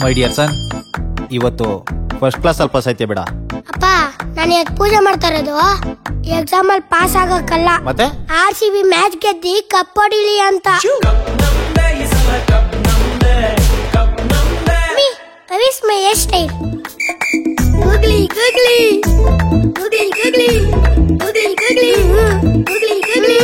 My dear ಸನ್, ಇವತ್ತು first class ಸ್ವಲ್ಪ ಸಾಹಿತ್ಯ ಬೇಡ. ಅಪ್ಪ, ನಾನು ಯಾಕೆ ಪೂಜೆ ಮಾಡ್ತಾ ಇರೋದು ಎಕ್ಸಾಮ್ ಅಲ್ಲಿ ಪಾಸ್ ಆಗಕ್ಕಲ್ಲ, ಮತ್ತೆ RCB ಮ್ಯಾಚ್ ಗೆದ್ದಿ ಕಪ್ ಹೊಡಿಲಿ ಅಂತ. This is my hairstyle. Googly, googly, googly, googly, googly, googly, googly, googly.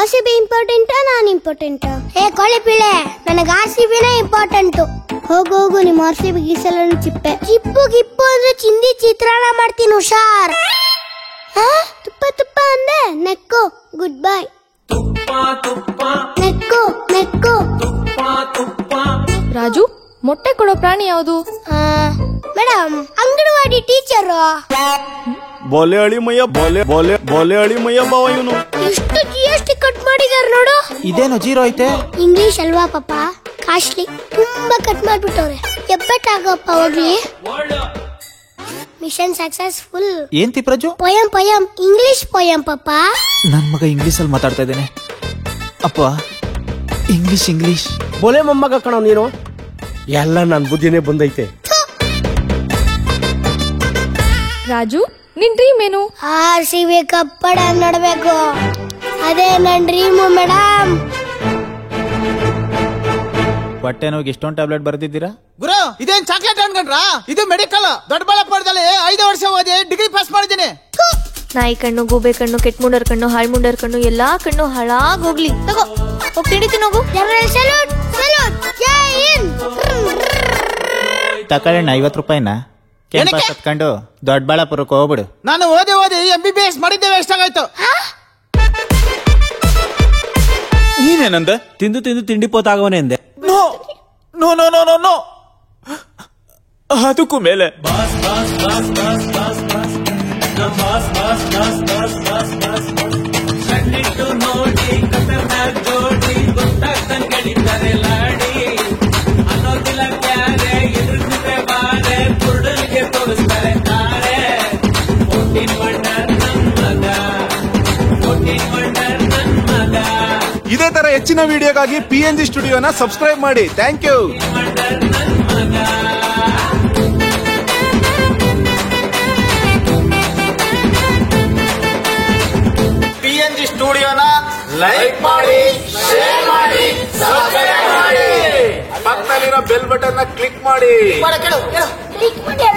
RCB important ನಾನು ಇಂಪಾರ್ಟೆಂಟ್? ಹೇ ಕೋಳಿ ಪಿಳೆ, ನನಗೆ RCBನೇ ಇಂಪಾರ್ಟೆಂಟ್. ಹೋಗು ನಿಮ್ಮ RCB ಗೀಸಲ ಚಿಪ್ಪೆ. ಗಿಪ್ಪು ಅಂದ್ರೆ ಚಿಂದಿ ಚಿತ್ರಾನ್ನ ಮಾಡ್ತೀನಿ, ಹುಷಾರ್. ತುಪ್ಪ ಅಂದೆ, ನೆಕ್ಕು. Good bye. ನೆಕ್ಕು. ರಾಜು, ಮೊಟ್ಟೆ ಕೊಡೋ ಪ್ರಾಣಿ ಯಾವುದು? Madam, anganwadi teacher. ಬೋಲೆ ಅಳಿ ಮಯ್ಯ ಬಾವ ಇವನು. ಎಷ್ಟು GST ಕಟ್ ಮಾಡಿದಾರೆ ನೋಡು. ಇದೇನು ಜೀರೋ ಐತೆ? ಇಂಗ್ಲಿಷ್ ಅಲ್ವಾ ಪಾಪ, ಕಾಸ್ಟ್ಲಿ. ತುಂಬಾ ಕಟ್ ಮಾಡ್ಬಿಟ್ಟವ್ರೆ. ಎಬ್ಬಟ್ಟಾಗಪ್ಪ ಹೋಗ್ಲಿ. Mission successful. ಏನ್ ತಿಪ್ರಜು? ಪೊಯಂ ಇಂಗ್ಲಿಷ್ ಪೊಯಂ ಪಾಪ. ನನ್ ಮಗ ಇಂಗ್ಲಿಷ್ ಅಲ್ಲಿ ಮಾತಾಡ್ತಾ ಇದ್ದೇನೆ ಅಪ್ಪ. ಇಂಗ್ಲಿಷ್ ಬೋಲೆ ಮೊಮ್ಮಗ ಕಣೋ ನೀನು. ಎಲ್ಲ ನನ್ ಬುದ್ಧಿನೇ ಬಂದೈತೆ. ರಾಜು, ನಿನ್ ಡ್ರೀಮ್ ಏನು? RCB ಕಪ್ಪಡ ನೋಡ್ಬೇಕು, ಅದೇ ನನ್ ಡ್ರೀಮು ಮೇಡಮ್. ಹೊಟ್ಟೆ ನೋವಿಗೆ ಇಷ್ಟೊಂದು ಟ್ಯಾಬ್ಲೆಟ್ ಬರ್ದಿದ್ದೀರಾ? ಗುರು, ಇದೇನ್ ಚಾಕ್ಲೇಟ್ ಅನ್ಕೊಂಡ್ರಾ? ಇದು ಮೆಡಿಕಲ್. ದೊಡ್ಡಬಳ್ಳಾಪುರದಲ್ಲಿ 5 ವರ್ಷ ಓದಿ ಡಿಗ್ರಿ ಪಾಸ್ ಮಾಡಿದ್ದೀನಿ. ನಾಯಿ ಕಣ್ಣು, ಗೂಬೆ ಕಣ್ಣು, ಕೆಟ್ಟ ಮುಂಡರ್ ಕಣ್ಣು, ಹಾಳ್ ಮುಂಡರ್ ಕಣ್ಣು, ಎಲ್ಲಾ ಕಣ್ಣು ಹಾಳಾಗೋಗ್ಲಿ. ತಗೋ, ಹೋಗಿ ತಿಂಡಿ ಹೋಗು. General salute. ಜೈ ಹಿಂದ್. ತಕೊಳ್ಳೋಣ 50 ರೂಪಾಯಿನ ಕ್ಯಾಂಪಸ್ ಹತ್ಕೊಂಡು ದೊಡ್ಡಬಳ್ಳಾಪುರಕ್ಕೆ ಹೋಗ್ಬಿಡು. ನಾನು ಓದಿ MBBS ಮಾಡಿದ್ದೇವೆ. ಎಷ್ಟಾಗಾಯ್ತು? ನೀನೇನಂದೆ? ತಿಂದು ತಿಂಡಿ ಪೋತಾಗವನೇ ಅಂದೆ. ನೋ ಅದಕ್ಕೂ ಮೇಲೆ ಇದೇ ತರ ಹೆಚ್ಚಿನ ವಿಡಿಯೋಗಾಗಿ PNG ಸ್ಟುಡಿಯೋನ ಸಬ್ಸ್ಕ್ರೈಬ್ ಮಾಡಿ. Thank you. PNG ಸ್ಟುಡಿಯೋನ ಲೈಕ್ ಮಾಡಿ, ಶೇರ್ ಮಾಡಿ, ಸಬ್ಸ್ಕ್ರೈಬ್ ಮಾಡಿ. ಪಕ್ಕದಲ್ಲಿರೋ ಬೆಲ್ ಬಟನ್ ಕ್ಲಿಕ್ ಮಾಡಿ. ಕ್ಲಿಕ್ ಮಾಡಿ.